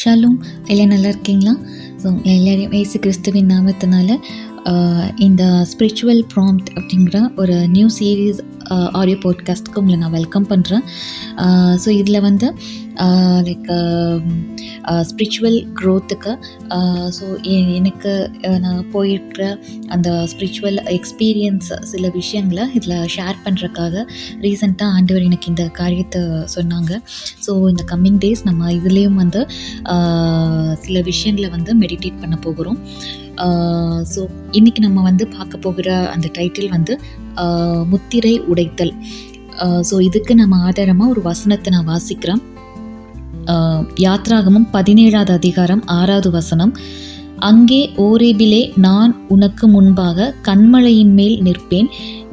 ஷாலும் எல்லாம் நல்லா இருக்கீங்களா? ஸோ எல்லாரையும் இயேசு கிறிஸ்துவின் நாமத்தினால இந்த ஸ்பிரிச்சுவல் ப்ராம்ப்ட் அப்படிங்கிற ஒரு நியூ சீரீஸ் ஆடியோ பாட்காஸ்ட்டுக்கு உங்களை நான் வெல்கம் பண்ணுறேன். ஸோ இதில் வந்து லைக் ஸ்பிரிச்சுவல் க்ரோத்துக்கு ஸோ எனக்கு நான் போயிருக்கிற அந்த ஸ்பிரிச்சுவல் எக்ஸ்பீரியன்ஸ் சில விஷயங்களை இதில் ஷேர் பண்ணுறதுக்காக ரீசெண்டாக ஆண்டவர் எனக்கு இந்த காரியத்தை சொன்னாங்க. ஸோ இந்த கம்மிங் டேஸ் நம்ம இதுலேயும் வந்து சில விஷயங்களை வந்து மெடிடேட் பண்ண போகிறோம். ஸோ இன்றைக்கி நம்ம வந்து பார்க்க போகிற அந்த டைட்டில் வந்து முத்திரை உடைத்தல். ஸோ இதுக்கு நம்ம ஆதாரமாக ஒரு வசனத்தை நான் வாசிக்கிறேன். யாத்ராகமம் 17வது அதிகாரம் 6வது வசனம். அங்கே ஓரேபிலே நான் உனக்கு முன்பாக கன்மலையின் மேல் நிற்பேன்,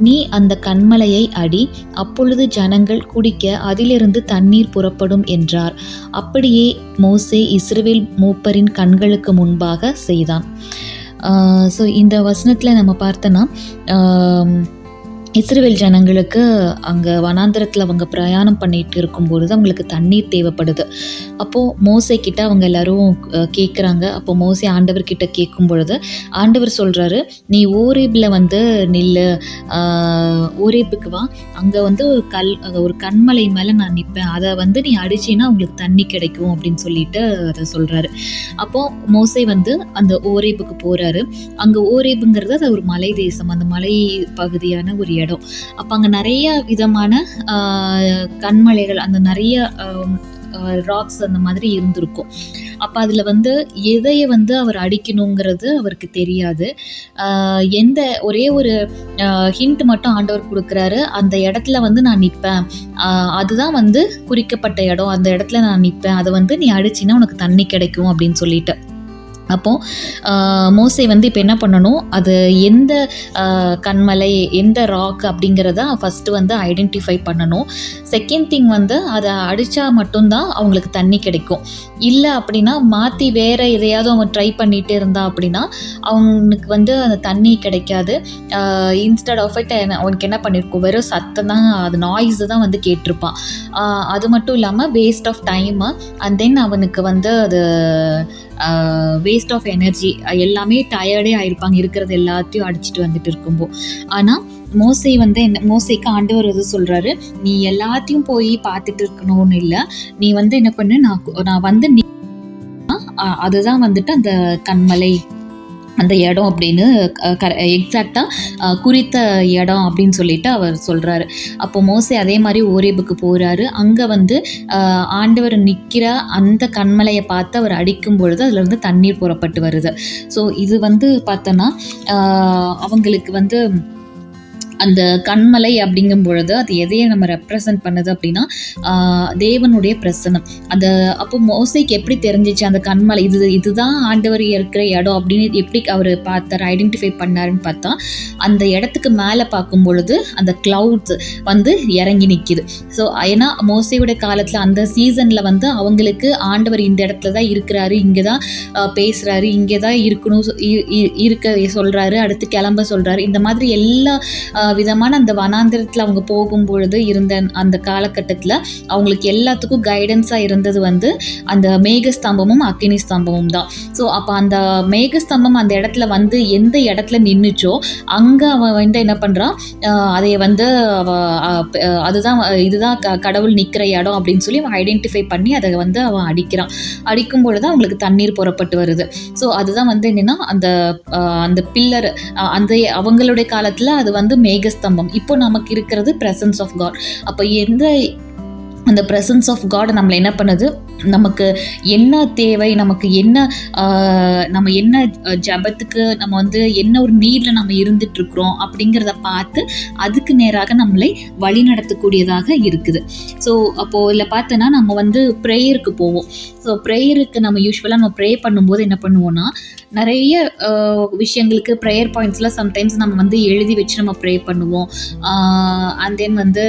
நீ அந்த கன்மலையை அடி, அப்பொழுது ஜனங்கள் குடிக்க அதிலிருந்து தண்ணீர் புறப்படும் என்றார். அப்படியே மோசே இஸ்ரவேல் மூப்பரின் கண்களுக்கு முன்பாக செய்தான். ஸோ இந்த வசனத்தில் நம்ம பார்த்தோன்னா இஸ்ரவேல் ஜனங்களுக்கு அங்கே வனாந்திரத்தில் அவங்க பிரயாணம் பண்ணிட்டு இருக்கும்பொழுது அவங்களுக்கு தண்ணீர் தேவைப்படுது. அப்போது மோசே கிட்ட அவங்க எல்லோரும் கேட்குறாங்க. அப்போ மோசே ஆண்டவர்கிட்ட கேட்கும் பொழுது ஆண்டவர் சொல்கிறாரு, நீ ஓரேபில் வந்து நில்லு, ஓரேபுக்கு வா, அங்கே வந்து ஒரு கன்மலை மேலே நான் நிற்பேன், அதை வந்து நீ அடிச்சின்னா உங்களுக்கு தண்ணி கிடைக்கும் அப்படின்னு சொல்லிட்டு அதை சொல்கிறாரு. அப்போது மோசே வந்து அந்த ஓரேபுக்கு போகிறாரு. அங்கே ஓரேபுங்கிறது அது ஒரு மலை தேசம், அந்த மலை பகுதியான ஒரு இடம். அப்போ அங்கே நிறைய விதமான கன்மலைகள், அந்த நிறைய ராக்ஸ் அந்த மாதிரி இருந்திருக்கும். அப்போ அதில் வந்து எதையை வந்து அவர் அடிக்கணுங்கிறது அவருக்கு தெரியாது. ஒரே ஒரு ஹிண்ட் மட்டும் ஆண்டவர் கொடுக்குறாரு, அந்த இடத்துல வந்து நான் நிற்பேன், அதுதான் வந்து குறிக்கப்பட்ட இடம், அந்த இடத்துல நான் நிற்பேன், அதை வந்து நீ அடிச்சின்னா உனக்கு தண்ணி கிடைக்கும் அப்படின்னு சொல்லிட்டு. அப்போது மோசே வந்து இப்போ என்ன பண்ணணும், அது எந்த கன்மலை எந்த ராக் அப்படிங்கிறத ஃபஸ்ட்டு வந்து ஐடென்டிஃபை பண்ணணும். செகண்ட் திங் வந்து அதை அடித்தா மட்டும்தான் அவங்களுக்கு தண்ணி கிடைக்கும். இல்லை அப்படின்னா மாற்றி வேறு எதையாவது அவன் ட்ரை பண்ணிகிட்டே இருந்தா அப்படின்னா அவனுக்கு வந்து அந்த தண்ணி கிடைக்காது. இன்ஸ்டெட் ஆஃப் இட் அவனுக்கு என்ன பண்ணியிருக்கும், வெறும் சத்தம் தான், அது நாய்ஸு தான் வந்து கேட்டிருப்பான். அது மட்டும் இல்லாமல் waste of time, and then அவனுக்கு வந்து அது வேஸ்ட் ஆஃப் எனர்ஜி, எல்லாமே டயர்டே ஆகிருப்பாங்க இருக்கிறது எல்லாத்தையும் அடிச்சுட்டு வந்துட்டு இருக்கும்போது. ஆனால் மோசே வந்து மோசேக்கு ஆண்டவர் எது சொல்கிறாரு, நீ எல்லாத்தையும் போய் பார்த்துட்டு இருக்கணும்னு இல்லை, நீ வந்து என்ன பண்ணு, நான் வந்து அதுதான் வந்துட்டு அந்த கன்மலை அந்த இடம் அப்படின்னு எக்ஸாக்டாக குறித்த இடம் அப்படின்னு சொல்லிட்டு அவர் சொல்கிறாரு. அப்போ மோசே அதே மாதிரி ஓரேபுக்கு போகிறாரு. அங்கே வந்து ஆண்டவர் நிற்கிற அந்த கன்மலையை பார்த்து அவர் அடிக்கும் பொழுது அதில் வந்து தண்ணீர் புறப்பட்டு வருது. ஸோ இது வந்து பார்த்தோன்னா அவங்களுக்கு வந்து அந்த கன்மலை அப்படிங்கும் பொழுது அது எதையை நம்ம ரெப்ரசன்ட் பண்ணுது அப்படின்னா தேவனுடைய பிரசனம். அந்த அப்போ மோசேக்கு எப்படி தெரிஞ்சிச்சு அந்த கன்மலை இதுதான் ஆண்டவர் இருக்கிற இடம் அப்படின்னு எப்படி அவர் பார்த்தார், ஐடென்டிஃபை பண்ணாருன்னு பார்த்தா அந்த இடத்துக்கு மேலே பார்க்கும் பொழுது அந்த கிளவுட்ஸ் வந்து இறங்கி நிற்கிது. ஸோ ஏன்னா மோசேயோட காலத்தில் அந்த சீசனில் வந்து அவங்களுக்கு ஆண்டவர் இந்த இடத்துல தான் இருக்கிறாரு, இங்கே தான் பேசுகிறாரு, இங்கே தான் இருக்கணும் இருக்க சொல்கிறாரு, அடுத்து கிளம்ப சொல்கிறாரு, இந்த மாதிரி எல்லா விதமான அந்த வனாந்திரத்தில் அவங்க போகும்பொழுது இருந்த அந்த காலகட்டத்தில் அவங்களுக்கு எல்லாத்துக்கும் கைடன்ஸாக இருந்தது வந்து அந்த மேகஸ்தம்பமும் அக்கினி ஸ்தம்பமும் தான். ஸோ அப்போ அந்த மேகஸ்தம்பம் அந்த இடத்துல வந்து எந்த இடத்துல நின்றுச்சோ அங்கே அவன் வந்து என்ன பண்ணுறான், அதை வந்து அதுதான் இதுதான் கடவுள் நிற்கிற இடம் அப்படின்னு சொல்லி அவன் ஐடென்டிஃபை பண்ணி அதை வந்து அவன் அடிக்கும் பொழுது அவங்களுக்கு தண்ணீர் புறப்பட்டு வருது. ஸோ அதுதான் வந்து என்னென்னா அந்த பில்லர், அந்த அவங்களுடைய காலத்தில் அது வந்து மேகஸ்தம்பம். இப்போ நமக்கு இருக்கிறது பிரசன்ஸ் ஆஃப் காட். அப்போ அந்த பிரசன்ஸ் ஆஃப் காட் நம்மளை என்ன பண்ணுது, நமக்கு என்ன தேவை, நமக்கு என்ன நம்ம என்ன ஜபத்துக்கு நம்ம வந்து என்ன ஒரு நீரில் நம்ம இருந்துகிட்ருக்குறோம் அப்படிங்கிறத பார்த்து அதுக்கு நேராக நம்மளை வழி நடத்தக்கூடியதாக இருக்குது. ஸோ அப்போது இதில் பார்த்தோன்னா நம்ம வந்து ப்ரேயருக்கு போவோம். ஸோ ப்ரேயருக்கு நம்ம யூஸ்வலாக நம்ம ப்ரே பண்ணும்போது என்ன பண்ணுவோன்னா நிறைய விஷயங்களுக்கு ப்ரேயர் பாயிண்ட்ஸில் சம்டைம்ஸ் நம்ம வந்து எழுதி வச்சு நம்ம ப்ரே பண்ணுவோம். அண்ட் தென் வந்து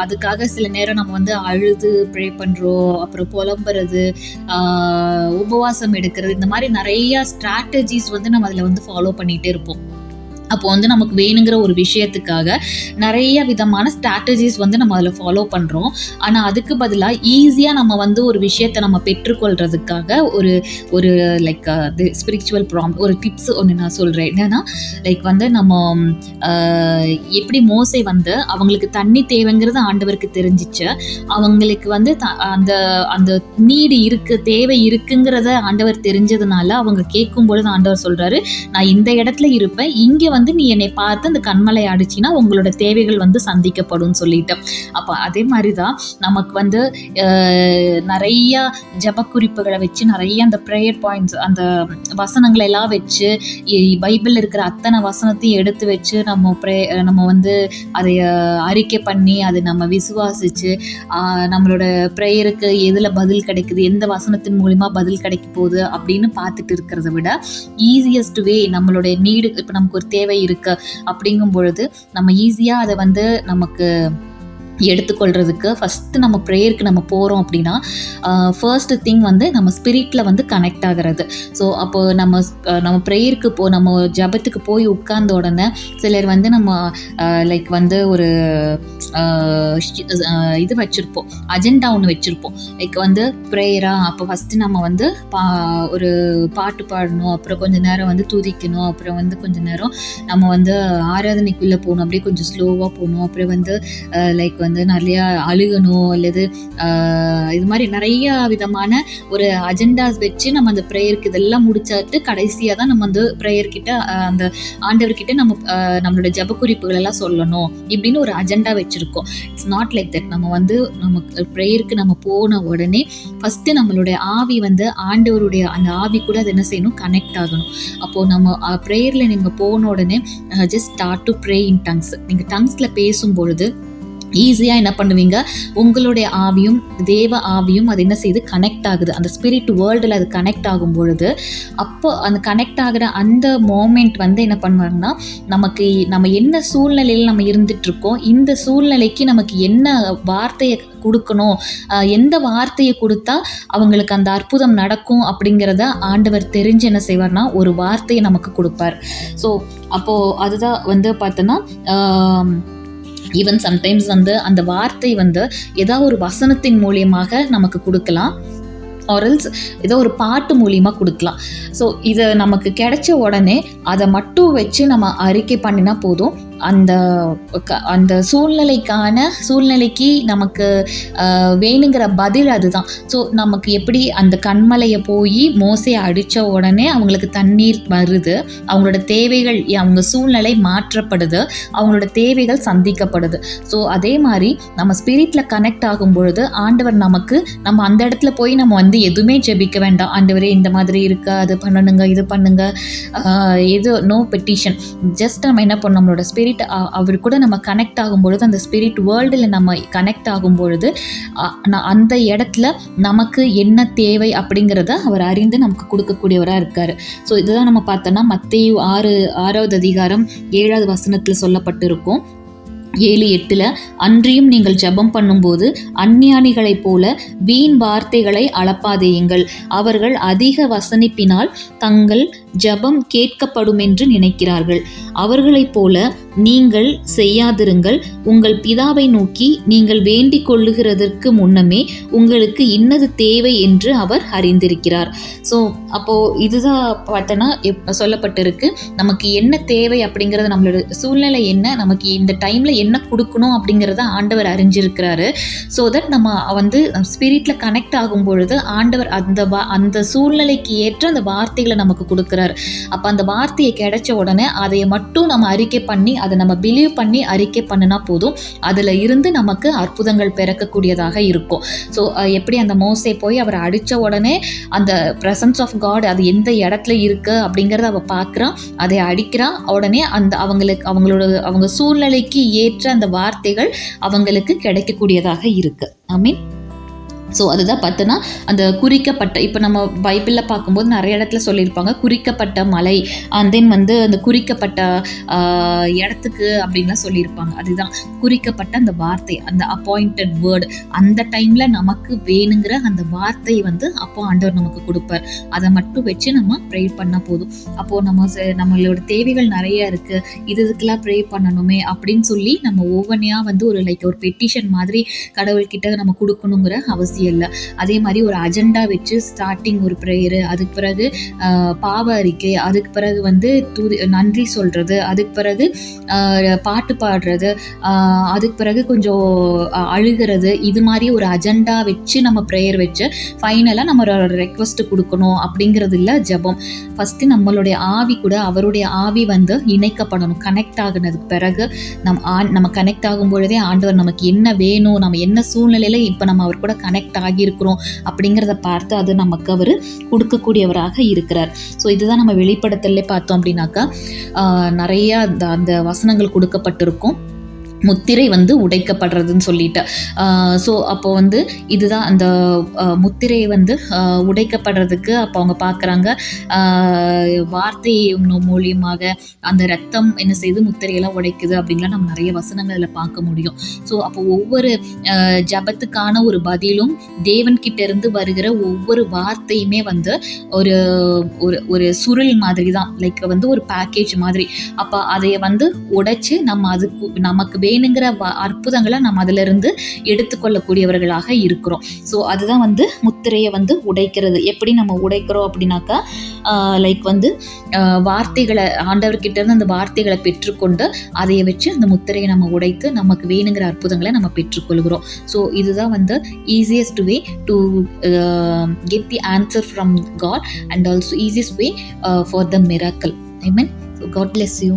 அதுக்காக சில நேரம் நம்ம வந்து அழுது ப்ரே பண்ணுறோம், அப்புறம் புலம்புறது, உபவாசம் எடுக்கிறது, இந்த மாதிரி நிறைய ஸ்ட்ராட்டஜிஸ் வந்து நம்ம அதில் வந்து ஃபாலோ பண்ணிகிட்டே இருப்போம். அப்போ வந்து நமக்கு வேணுங்கிற ஒரு விஷயத்துக்காக நிறைய விதமான ஸ்ட்ராட்டஜிஸ் வந்து நம்ம அதில் ஃபாலோ பண்ணுறோம். ஆனால் அதுக்கு பதிலாக ஈஸியாக நம்ம வந்து ஒரு விஷயத்தை நம்ம பெற்றுக்கொள்கிறதுக்காக ஒரு ஒரு லைக் ஸ்பிரிச்சுவல் ஒரு டிப்ஸ் ஒன்று நான் சொல்கிறேன். என்னென்னா லைக் வந்து நம்ம எப்படி மோசே வந்து அவங்களுக்கு தண்ணி தேவைங்கிறது ஆண்டவருக்கு தெரிஞ்சிச்சு. அவங்களுக்கு வந்து அந்த அந்த நீடு தேவை இருக்குங்கிறத ஆண்டவர் தெரிஞ்சதுனால அவங்க கேட்கும்பொழுது ஆண்டவர் சொல்கிறாரு, நான் இந்த இடத்துல இருப்பேன், இங்கே வந்து நீ என்னை பார்த்து அந்த கண்மலை அடிச்சின்னா உங்களோட தேவைகள் வந்து சந்திக்கப்படும் சொல்லிட்டு. அப்போ அதே மாதிரி தான் நமக்கு வந்து நிறைய ஜப குறிப்புகளை வச்சு நிறைய அந்த ப்ரேயர் பாயிண்ட்ஸ் அந்த வசனங்களை எல்லாம் வச்சு பைபிளில் இருக்கிற அத்தனை வசனத்தையும் எடுத்து வச்சு நம்ம வந்து அதை அறிக்கை பண்ணி அதை நம்ம விசுவாசிச்சு நம்மளோட ப்ரேயருக்கு எதில் பதில் கிடைக்குது, எந்த வசனத்தின் மூலிமா பதில் கிடைக்க போகுது அப்படின்னு பார்த்துட்டு இருக்கிறத விட ஈஸியஸ்ட் வே நம்மளுடைய நீடு, இப்போ நமக்கு ஒரு தேவை இருக்கு அப்படிங்கும் பொழுது நம்ம ஈஸியாக அதை வந்து நமக்கு எடுத்துக்கொள்கிறதுக்கு ஃபஸ்ட்டு நம்ம ப்ரேயருக்கு நம்ம போகிறோம் அப்படின்னா ஃபர்ஸ்ட் திங் வந்து நம்ம ஸ்பிரிட்டில் வந்து கனெக்ட் ஆகிறது. ஸோ அப்போது நம்ம ப்ரேயருக்கு நம்ம ஜபத்துக்கு போய் உட்கார்ந்த உடனே சிலர் வந்து நம்ம லைக் வந்து ஒரு இது வச்சுருப்போம், அஜெண்டா ஒன்று வச்சுருப்போம். லைக் வந்து ப்ரேயராக அப்போ ஃபஸ்ட்டு நம்ம வந்து ஒரு பாட்டு பாடணும், அப்புறம் கொஞ்சம் நேரம் வந்து துதிக்கணும், அப்புறம் வந்து கொஞ்சம் நேரம் நம்ம வந்து ஆராதனைக்குள்ளே போகணும், அப்படியே கொஞ்சம் ஸ்லோவாக போகணும், அப்புறம் வந்து லைக் வந்து நிறையா அழுகணும் அல்லது இது மாதிரி நிறைய விதமான ஒரு அஜெண்டாஸ் வச்சு நம்ம அந்த ப்ரேயருக்கு இதெல்லாம் முடிச்சாட்டு கடைசியாக தான் நம்ம வந்து ப்ரேயர்கிட்ட அந்த ஆண்டவர்கிட்ட நம்மளோட ஜப குறிப்புகள் எல்லாம் சொல்லணும் இப்படின்னு ஒரு அஜெண்டா வச்சுருக்கோம். It's not like that. நம்ம வந்து நமக்கு ப்ரேயருக்கு நம்ம போன உடனே ஃபஸ்ட்டு நம்மளுடைய ஆவி வந்து ஆண்டவருடைய அந்த ஆவி கூட அது என்ன செய்யணும், கனெக்ட் ஆகணும். அப்போது நம்ம ப்ரேயரில் நீங்கள் போன உடனே just start to pray in tongues. நீங்கள் டங்ஸில் பேசும்பொழுது ஈஸியாக என்ன பண்ணுவீங்க, உங்களுடைய ஆவியும் தேவ ஆவியும் அது என்ன செய்யுது, கனெக்ட் ஆகுது. அந்த ஸ்பிரிட் வேர்ல்டில் அது கனெக்ட் ஆகும் பொழுது அப்போ அந்த கனெக்ட் ஆகிற அந்த மோமெண்ட் வந்து என்ன பண்ணுவாங்கன்னா, நம்ம என்ன சூழ்நிலையில் நம்ம இருந்துகிட்ருக்கோம், இந்த சூழ்நிலைக்கு நமக்கு என்ன வார்த்தையை கொடுக்கணும், எந்த வார்த்தையை கொடுத்தா அவங்களுக்கு அந்த அற்புதம் நடக்கும் அப்படிங்கிறத ஆண்டவர் தெரிஞ்சு என்ன செய்வார்னா ஒரு வார்த்தையை நமக்கு கொடுப்பார். ஸோ அப்போது அதுதான் வந்து பார்த்தோன்னா ஈவன் சம்டைம்ஸ் வந்து அந்த வார்த்தை வந்து ஏதாவது ஒரு வசனத்தின் மூலியமாக நமக்கு கொடுக்கலாம், ஆரல்ஸ் ஏதோ ஒரு பாட்டு மூலியமாக கொடுக்கலாம். ஸோ இதை நமக்கு கிடைச்ச உடனே அதை மட்டும் வச்சு நம்ம அறிக்கை பண்ணினா போதும். அந்த சூழ்நிலைக்கு நமக்கு வேணுங்கிற பதில் அதுதான். ஸோ நமக்கு எப்படி அந்த கண்மலையை போய் மோசையை அடித்த உடனே அவங்களுக்கு தண்ணீர் வருது, அவங்களோட தேவைகள், அவங்க சூழ்நிலை மாற்றப்படுது, அவங்களோட தேவைகள் சந்திக்கப்படுது. ஸோ அதே மாதிரி நம்ம ஸ்பிரிட்டில் கனெக்ட் ஆகும் பொழுது ஆண்டவர் நம்ம அந்த இடத்துல போய் நம்ம வந்து எதுவுமே ஜெபிக்க வேண்டாம். ஆண்டவரே இந்த மாதிரி இருக்கு, அது பண்ணணுங்க, இது பண்ணுங்க, எது நோ பெட்டிஷன். ஜஸ்ட் நம்ம என்ன பண்ணோம், நம்மளோட ஸ்பிரிட் அவர் கூட நம்ம கனெக்ட் ஆகும்பொழுது, அந்த ஸ்பிரிட் வேர்ல்டில் நம்ம கனெக்ட் ஆகும்பொழுது அந்த இடத்துல நமக்கு என்ன தேவை அப்படிங்கிறத அவர் அறிந்து நமக்கு கொடுக்கக்கூடியவராக இருக்கார். ஸோ இதுதான் நம்ம பார்த்தோன்னா மத்தேயு 6வது அதிகாரம் 7வது வசனத்தில் சொல்லப்பட்டிருக்கும். 7:8 அன்றியும் நீங்கள் ஜெபம் பண்ணும்போது அஞ்ஞானிகளைப் போல வீண் வார்த்தைகளை அளப்பாதேயுங்கள், அவர்கள் அதிக வசனிப்பினால் தங்கள் ஜெபம் கேட்கப்படும் என்று நினைக்கிறார்கள். அவர்களைப் போல நீங்கள் செய்யாதிருங்கள். உங்கள் பிதாவை நோக்கி நீங்கள் வேண்டிக் கொள்ளுகிறதற்கு முன்னமே உங்களுக்கு இன்னது தேவை என்று அவர் அறிந்திருக்கிறார். ஸோ அப்போது இதுதான் பார்த்தோன்னா சொல்லப்பட்டிருக்கு, நமக்கு என்ன தேவை அப்படிங்கிறது, நம்மளோட சூழ்நிலை என்ன, நமக்கு இந்த டைமில் என்ன கொடுக்கணும் அப்படிங்கிறத ஆண்டவர் அறிஞ்சிருக்கிறாரு. ஸோ தட் நம்ம வந்து ஸ்பிரிட்டில் கனெக்ட் ஆகும் பொழுது ஆண்டவர் அந்த சூழ்நிலைக்கு ஏற்ற அந்த வார்த்தைகளை நமக்கு கொடுக்குறாரு. அப்போ அந்த வார்த்தையை கிடைச்ச உடனே அதை மட்டும் நம்ம அறிக்கை பண்ணி அதை நம்ம பிலீவ் பண்ணி அறிக்கை பண்ணினா போதும், அதில் இருந்து நமக்கு அற்புதங்கள் பிறக்கக்கூடியதாக இருக்கும். ஸோ எப்படி அந்த மோசே போய் அவரை அடித்த உடனே அந்த ப்ரெசன்ஸ் ஆஃப் காட் அது எந்த இடத்துல இருக்குது அப்படிங்கிறத அவள் பார்க்குறான், அதை அடிக்கிறான், உடனே அவங்க சூழ்நிலைக்கு ஏற்ற அந்த வார்த்தைகள் அவங்களுக்கு கிடைக்கக்கூடியதாக இருக்குது. ஐ மீன் ஸோ அதுதான் பார்த்தோன்னா அந்த குறிக்கப்பட்ட, இப்போ நம்ம பைபிளில் பார்க்கும்போது நிறைய இடத்துல சொல்லியிருப்பாங்க குறிக்கப்பட்ட மலை, அண்ட் தென் வந்து அந்த குறிக்கப்பட்ட இடத்துக்கு அப்படின்லாம் சொல்லியிருப்பாங்க. அதுதான் குறிக்கப்பட்ட அந்த வார்த்தை, அந்த அப்பாயிண்டட் வேர்டு. அந்த டைமில் நமக்கு வேணுங்கிற அந்த வார்த்தை வந்து அப்போ ஆண்டவர் நமக்கு கொடுப்பார். அதை மட்டும் வச்சு நம்ம ப்ரே பண்ணால் போதும். அப்போது நம்மளோட தேவைகள் நிறைய இருக்குது, இதுக்கெல்லாம் ப்ரே பண்ணணுமே அப்படின்னு சொல்லி நம்ம ஒவ்வொன்றையாக வந்து ஒரு ஒரு பெட்டிஷன் மாதிரி கடவுள்கிட்ட நம்ம கொடுக்கணுங்கிற அவசியம் இல்லை. அதே மாதிரி ஒரு அஜெண்டா வச்சு ஸ்டார்டிங் ஒரு ப்ரேயரு, அதுக்கு பிறகு பாவ அறிக்கை, அதுக்கு பிறகு வந்து நன்றி சொல்கிறது, அதுக்கு பிறகு பாட்டு பாடுறது, அதுக்கு பிறகு கொஞ்சம் அழுகிறது, இது மாதிரி ஒரு அஜெண்டா வச்சு நம்ம ப்ரேயர் வச்சு ஃபைனலாக நம்ம ரெக்வஸ்ட் கொடுக்கணும் அப்படிங்கிறது இல்லை ஜெபம். ஃபஸ்ட்டு நம்மளுடைய ஆவி கூட அவருடைய ஆவி வந்து இணைக்கப்படணும். கனெக்ட் ஆகுனதுக்கு பிறகு நம்ம கனெக்ட் ஆகும் பொழுதே ஆண்டவர் நமக்கு என்ன வேணும், நம்ம என்ன சூழ்நிலையில் இப்போ நம்ம அவர் கூட கனெக்ட் ஆகியிருக்கிறோம் அப்படிங்கிறத பார்த்து அது நமக்கு அவர் கொடுக்கக்கூடியவராக இருக்கிறார். ஸோ இதுதான் நம்ம வெளிப்படுத்தலே பார்த்தோம் அப்படின்னாக்கா நிறைய அந்த வசனங்கள் கொடுக்கப்பட்டிருக்கும். முத்திரை வந்து உடைக்கப்படுறதுன்னு சொல்லிட்டு. ஸோ அப்போ வந்து இதுதான் அந்த முத்திரையை வந்து உடைக்கப்படுறதுக்கு அப்போ அவங்க பார்க்குறாங்க வார்த்தை மூலியமாக அந்த ரத்தம் என்ன செய்து முத்திரையெல்லாம் உடைக்குது அப்படின்லாம் நம்ம நிறைய வசனங்களில் பார்க்க முடியும். ஸோ அப்போ ஒவ்வொரு ஜபத்துக்கான ஒரு பதிலும் தேவன்கிட்ட இருந்து வருகிற ஒவ்வொரு வார்த்தையுமே வந்து ஒரு ஒரு சுருள் மாதிரி தான், வந்து ஒரு பேக்கேஜ் மாதிரி. அப்போ அதை வந்து உடைச்சு நம்ம நமக்கு வேணுங்கிற அற்புதங்களை நம்ம அதிலிருந்து எடுத்துக்கொள்ளக்கூடியவர்களாக இருக்கிறோம். ஸோ அதுதான் வந்து முத்திரையை வந்து உடைக்கிறது. எப்படி நம்ம உடைக்கிறோம் அப்படின்னாக்கா வந்து வார்த்தைகளை ஆண்டவர்கிட்ட இருந்து அந்த வார்த்தைகளை பெற்றுக்கொண்டு அதை வச்சு அந்த முத்திரையை நம்ம உடைத்து நமக்கு வேணுங்கிற அற்புதங்களை நம்ம பெற்றுக்கொள்கிறோம். ஸோ இதுதான் வந்து easiest way to get the answer from God and also easiest way for the miracle. Amen. So God bless you.